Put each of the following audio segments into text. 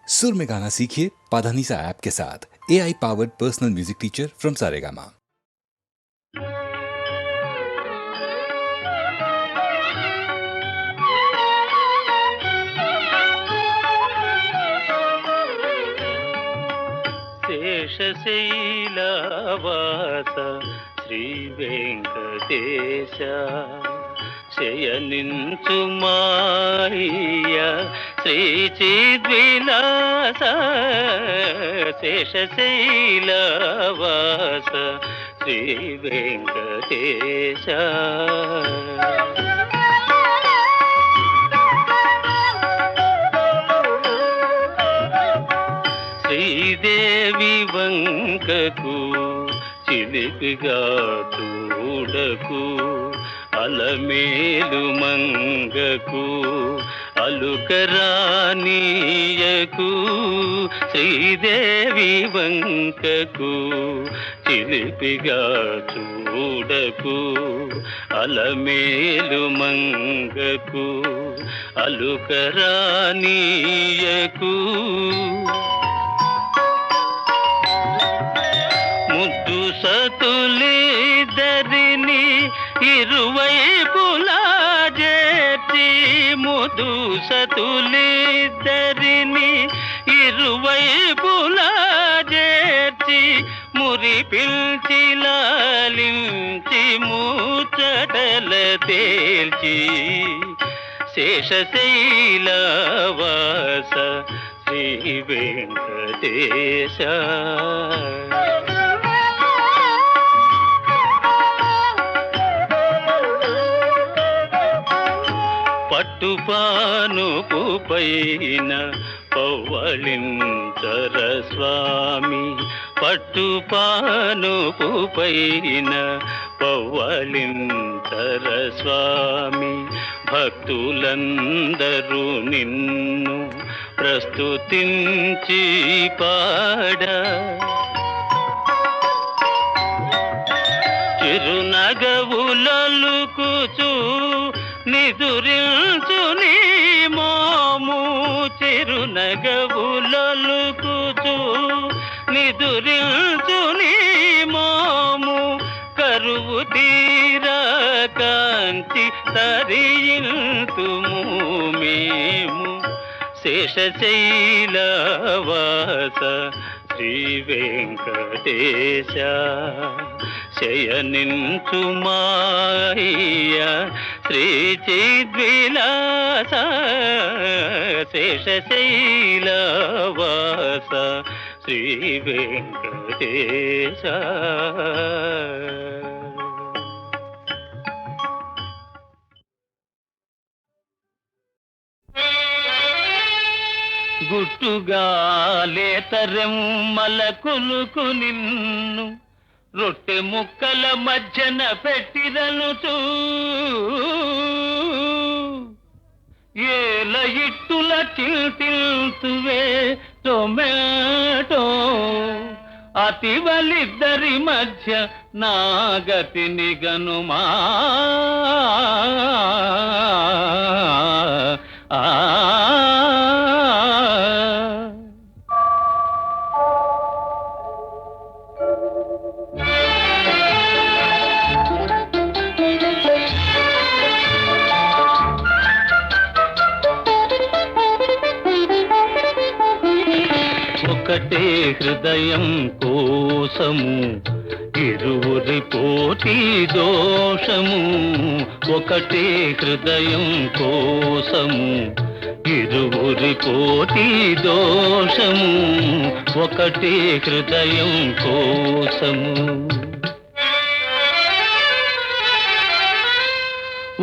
सुर में गाना सीखिए पाधानीसा ऐप के साथ। AI powered personal music teacher from Saregama. శేషశైలవాస శ్రీ వెంకటేశ శయనించు మాయ శ్రీ చిద్విలాస శేషశైలవాస శ్రీ వెంకటేశ శ్రీదేవి వంకకు చిలిపిగా చూడకు అలమేలు మంగకు అలుకరానీయకు శ్రీదేవి వంకకు చిలిపిగా చూడకు అలమేలు మంగకు అలుకరానీయకు ముద్దు సతులిద్దరిని ఇరువైపులా చేర్చి ముద్దు సతులిద్దరిని ఇరువైపులా చేర్చి మురి పిల్చి లాలించి ముచ్చటల తేల్చి శేషశైలవాస శ్రీ వెంకటేశ పట్టుపానుపు పైన పవ్వళించర స్వామి పట్టుపానుపు పైన పవ్వళించర స్వామి భక్తులందరూ నిన్ను ప్రస్తుతించి పాడ చిరునగవులలుకుచు నిదురించు నీ మోము చిరునగవులలుకుచు నిదురించు నీ మోము కరువు తీరా కాంచి తరియింతుము మేము శేషశైలవాస శ్రీ వెంకటేశ శయనించు మాయ శ్రీ చిద్విలాస శేషశైలవాస శ్రీ వెంకటేశ గుట్టుగా లేతరెమ్మల కులుకు నిన్ను రొట్టె ముక్కల మధ్యన పెట్టిరనుచూ ఏల ఇట్టుల తిల్తువే టొమాటో అతివలిద్దరి మధ్య నాగతిని గనుమా ఒకటే హృదయం కోసము ఇరువురి పోటీ దోషము ఒకటే హృదయం కోసము ఇరువురి పోటీ దోషము ఒకటే హృదయం కోసము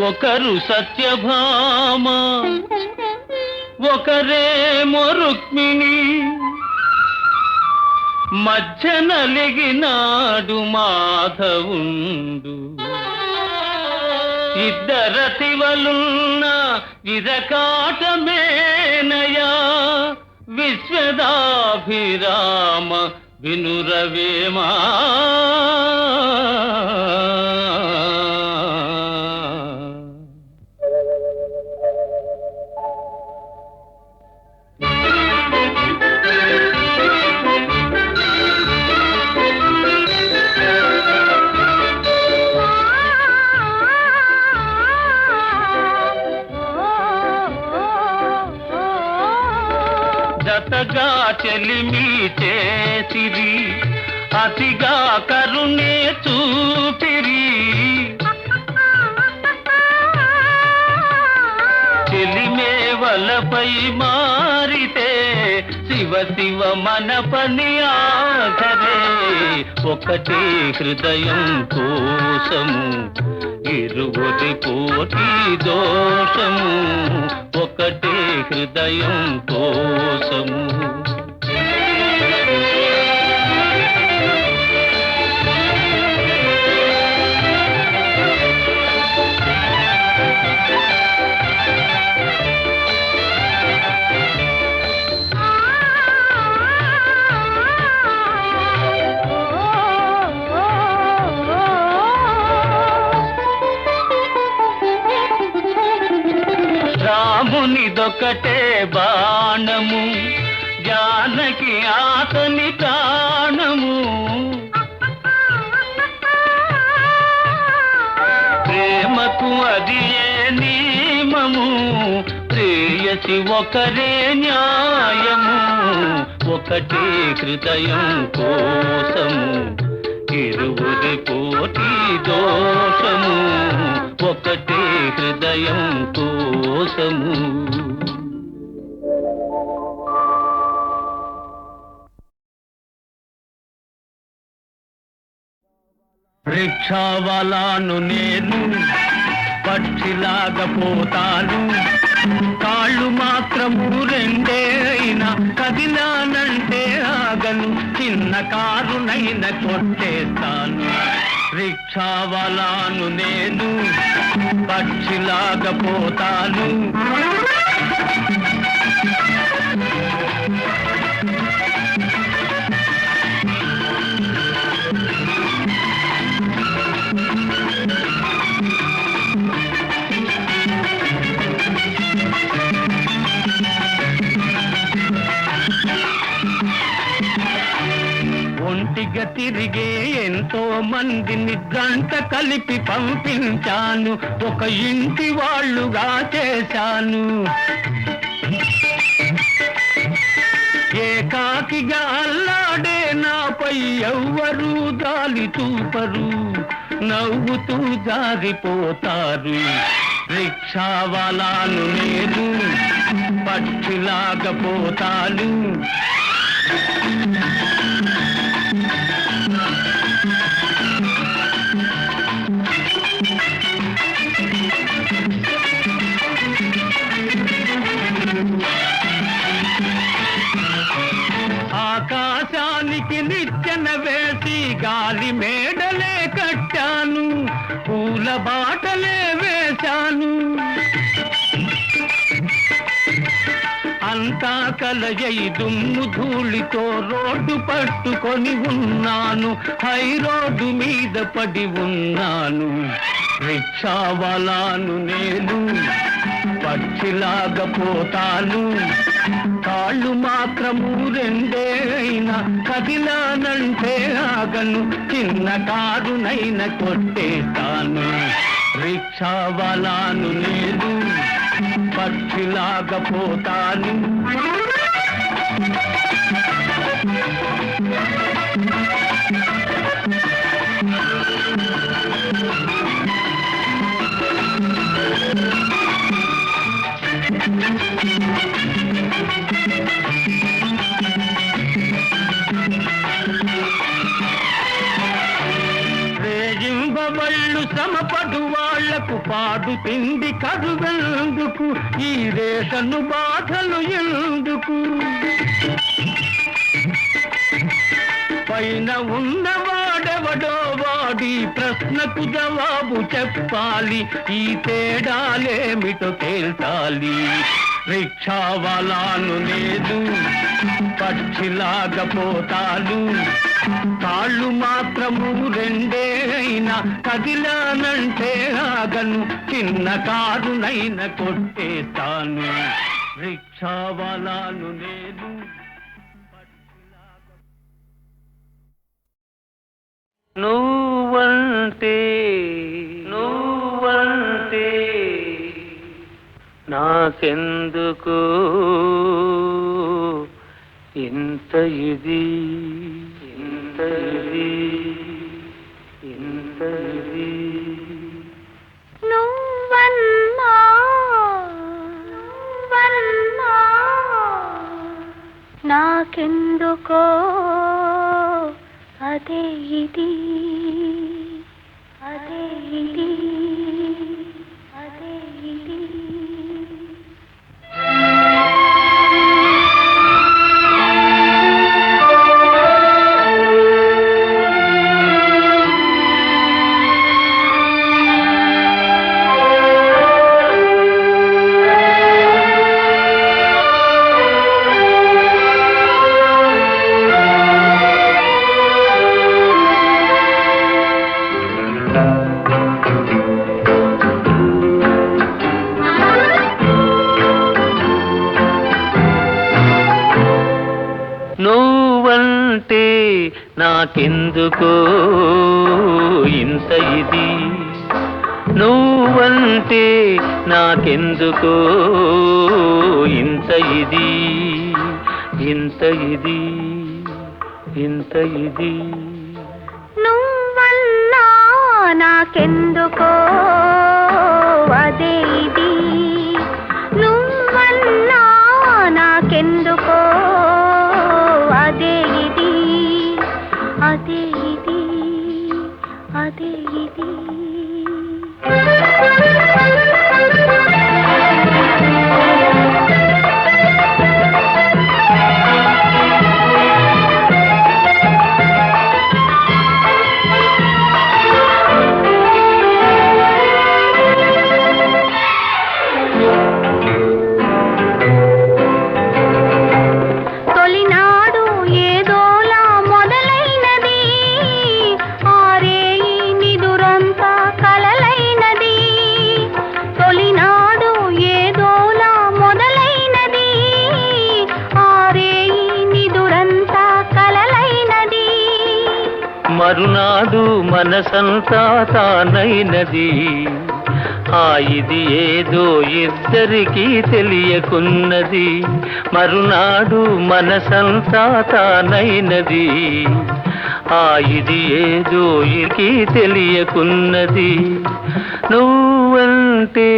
ఒకరు సత్యభామ ఒకరేమో రుక్మిణి మధ్యన లిగినాడు మాధవుండు ఇద్దరతివలున్న ఇరకాటమేనయా విశ్వదాభిరామ వినురవేమా జతగా చెలిమి చేసిరి, అతిగా కరుణే చూపిరి. చెలిమే వలపై మారితే శివ శివ మన పని ఆఖరే. ఒకటే హృదయం కోసము ఇరువురి కోటి దోషము, ఒకటే హృదయం కోసము. రామునిదొకటే బాణము, జానకి ఆతని ప్రాణము. ప్రేమకు అది ఏ నియమము, ప్రేయసి ఒకరే న్యాయము. ఒకటే హృదయం కోసము ఇరువురి కోటి దోషము, ఒకటే హృదయం కోసము. రిక్షావాలాను నేను, పక్షిలాగా పోతాను. కాళ్ళు మాత్రము రెండే అయినా కదిలానంటే ఆగను, చిన్న కారునైనా కొట్టేస్తాను. రిక్షావాలాను నేను, పక్షిలాగా పోతాను. ఒంటిగా తిరిగే ఎంతో మందిని గంట కలిపి పంపించాను, ఒక ఇంటి వాళ్ళుగా చేశాను. ఏకాకిగా అల్లాడే నాపై ఎవ్వరూ జాలి చూపరు, నవ్వుతూ జారిపోతారు. రిక్షావాలాను నేను, పక్షిలాగా పోతాను. ఆకాశానికి నిచ్చెన వేసి గాలి మేడలే కట్టాను, పూల బాటలే వేశాను. అంతా కలయై దుమ్ము ధూళితో రోడ్డు పట్టుకొని ఉన్నాను, హై రోడ్డు మీద పడి ఉన్నాను. రిక్షావాలాను నేను, పక్షిలాగా పోతాను. కాళ్ళు మాత్రము రెండే అయినా కదిలానంటే ఆగను, చిన్న కారునైనా కొట్టేస్తాను. రిక్షావాలాను నేను, పక్షిలాగా పోతాను. రేజింబవళ్ళు శ్రమపడు వాళ్లకు పాడు తిండి కరువెందుకు, ఈ రేషను బాధలు ఎందుకు. పైన ఉన్నవాడెవడో వాడి ప్రశ్నకు జవాబు చెప్పాలి, ఈ తేడాలేమిటో తేల్చాలి. రిక్షావాలాను లేదు, పక్షిలాగా పోతాను. కాళ్ళు మాత్రము రెండే అయినా కదిలానంటే ఆగను, చిన్న కారునైనా కొట్టేస్తాను. రిక్షావాలాను లేదు. నువ్వంటే నాకెందుకు ఇంత ఇది ఇంత ఇది ఇంత ఇది నువ్వన్నా నువ్వన్నా నాకెందుకో అదే ఇది అదే ఇది అదే ఇది నువ్వంటే నాకెందుకో ఇంత ఇది నువ్వంటే నాకెందుకో ఇంత ఇది ఇంత ఇది ఇంత ఇది నువ్వన్నా నాకెందుకో అదే ఇది నువ్వన్నా నాకెందుకో అదే ఇది అదే ఇది అదే ఇది మరునాడు మనసంతా తానైనది ఆ ఇది ఏదో ఇద్దరికీ తెలియకున్నది మరునాడు మనసంతా తానైనది ఆ ఇది ఏదో ఇకి తెలియకున్నది నువ్వంటే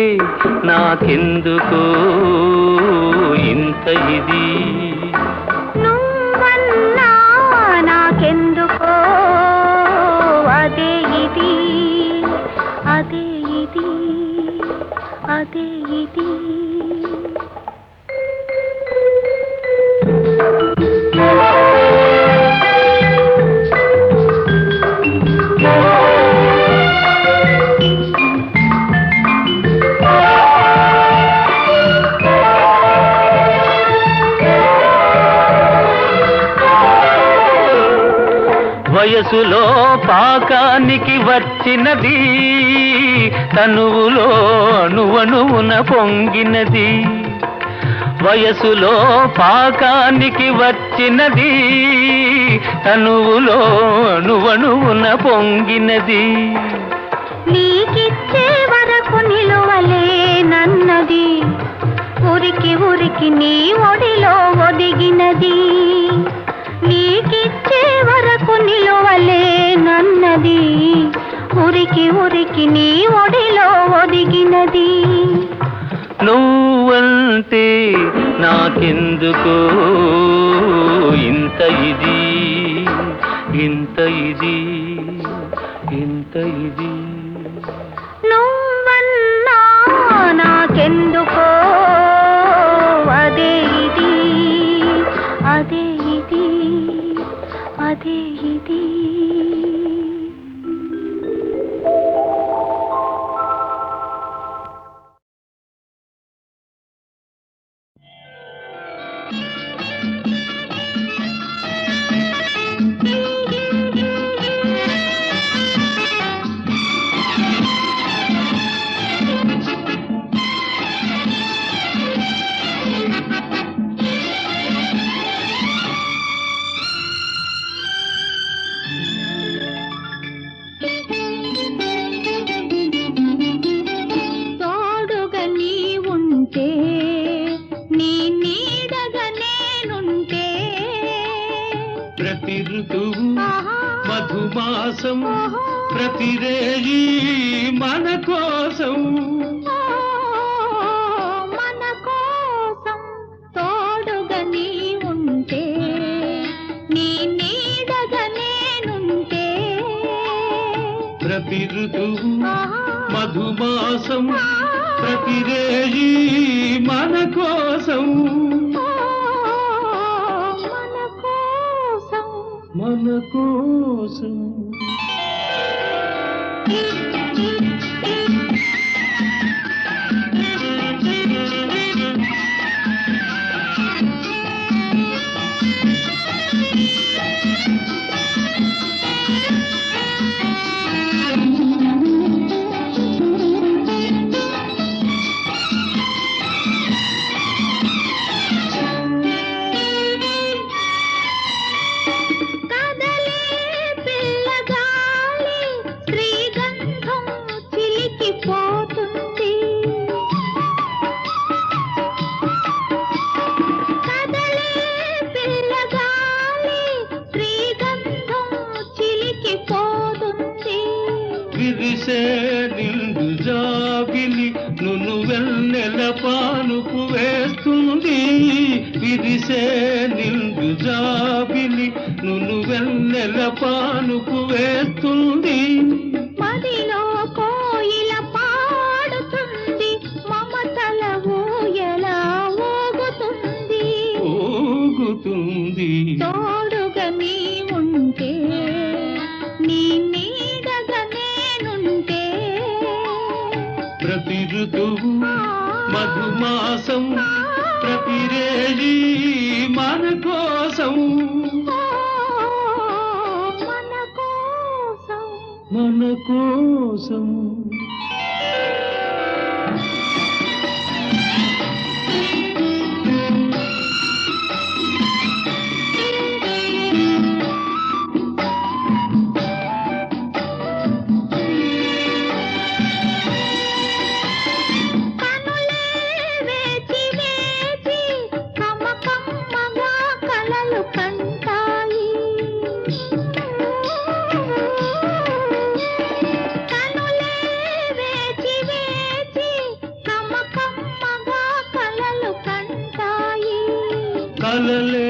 నాకెందుకో ఇంత ఇది నువ్వన్నా నాకెందుకో అదే ఇది అదే ఇది అదే ఇది వయసులో పాకానికి వచ్చినది తనువులో అణువణువున పొంగినది వయసులో పాకానికి వచ్చినది తనువులో అణువణువున పొంగినది నీకిచ్చే వరకు నిలువలేనన్నది ఉరికి ఉరికి నీ ఒడిలో ఒదిగినది నీకిచ్చే వరకు నిలువలేనన్నది ఉరికి ఉరికి నీ ఒడిలో ఒదిగినది నువ్వంటే నాకెందుకో ఇంత ఇది ఇంత ఇది ఇంత ఇది నువ్వన్నా నాకెందుకో అదే ఇది అదే ఇది అదే ఇది ప్రతి ఋతువు మధుమాసం ప్రతి రేయి మన కోసం మన కోసం తోడుగా నీ ఉంటే నీ నీడగా నేనుంటే ప్రతి ఋతువు మధుమాసం ప్రతి రేయి మన కోసం మన కోసం విరిసే నిండు జాబిలి నును వెన్నెల పానుపు వేస్తుంది విరిసే నిండు జాబిలి నును వెన్నెల పానుపు వేస్తుంది మదిలో కోయిల పాడుతుంది మమతల ఊయలా ఊగుతుంది ఊగుతుంది తోడుగా నీ ఉంటే నీ నీడగా నేనుంటే ప్రతి ఋతువు మధుమాసం ప్రతి రేయి మన కోసం మన కోసం మన కోసం కలలే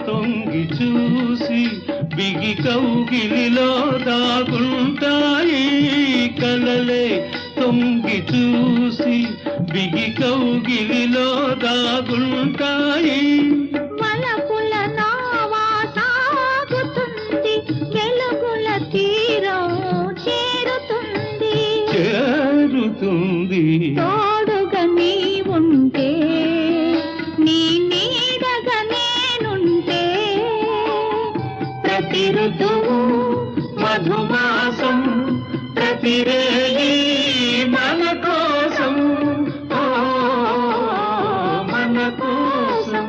తొంగి చూసి బిగి కౌగిలిలో దాగుంటాయి కలలే తొంగి చూసి బిగి కౌగిలిలో దాగుంటాయి వలపుల నావా సాగుతుంది వెలుగుల తీరం చేరుతుంది చేరుతుంది తోడుగా నీ ఉంటే నీ నీడగా నేనుంటే ప్రతి ఋతువు మధుమాసం ప్రతి రేయి మన కోసం ఓ మన కోసం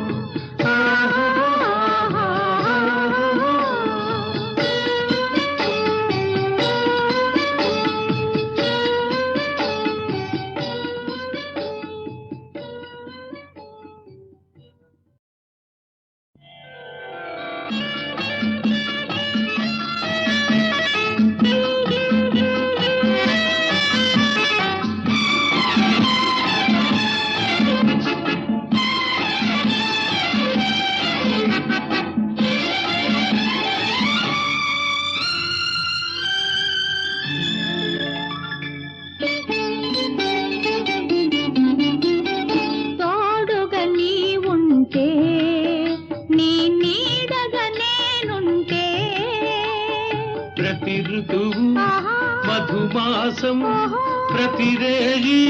తోడుగా నీ ఉంటే నీ నీడగా నేనుంటే ప్రతి ఋతువు మధుమాసం ప్రతి రేయి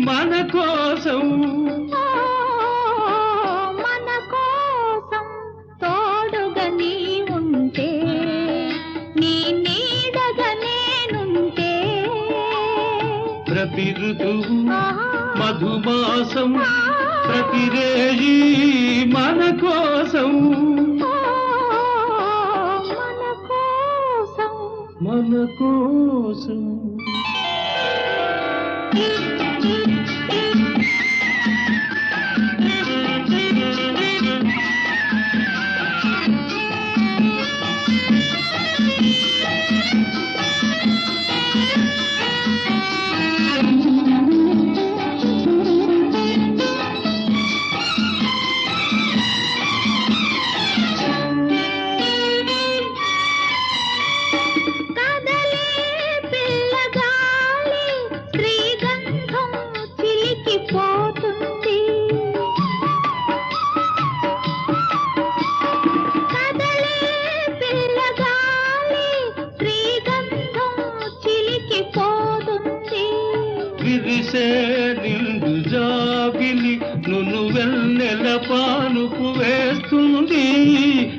మన కోసం మన కోసం తోడుగా నీ ఉంటే నీ నీడగా నేనుంటే ప్రతి ఋతువు మధుమాసం ప్రతి రేయి మన కోసం మన కోసం మన కోసం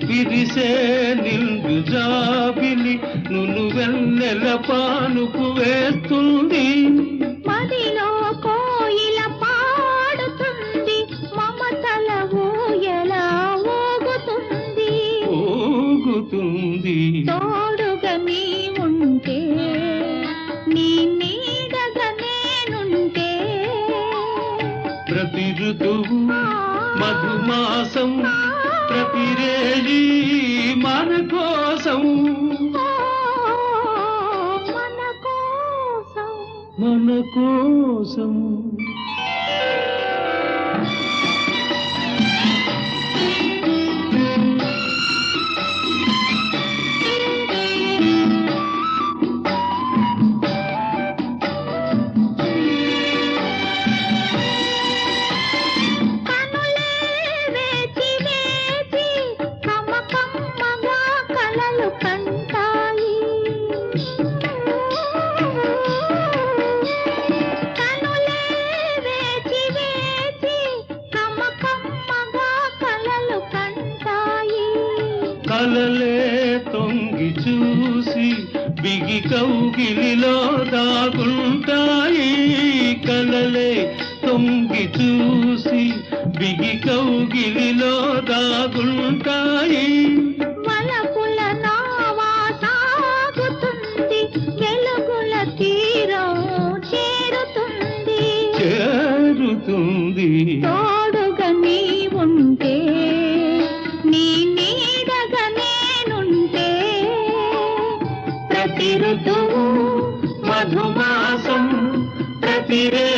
విరిసే నిండు జాబిలి నును వెన్నెల పానుపు వేస్తుంది. మదిలో కోయిల పాడుతుంది, మమతల ఊయల ఊగుతుంది. ఊగుతుంది తోడుగా నీ ఉంటే, నీ నీడగా నేనుంటే. ప్రతి ఋతువు మధుమాసం ప్రతిరేజీ మన కోసం. మన కోసం. మన కోసం కనులే వేచి వేచి కమ్మకమ్మగా కలలు కంటాయి. కనులే వేచి వేచి కమ్మకమ్మగా కలలు కంటాయి. కలలే తొంగి చూసి బిగి కౌగిలిలో దాగుంటాయి. కలలే తొంగి చూసి బిగి కౌగిలిలో దాగుంటాయి. వలపుల నావా సాగుతుంది, వెలుగుల తీరం చేరుతుంది. చేరుతుంది తోడుగా నీ ఉంటే, నీ నీడగా నేనుంటే. ప్రతి ఋతువు మధుమాసం ప్రతిరే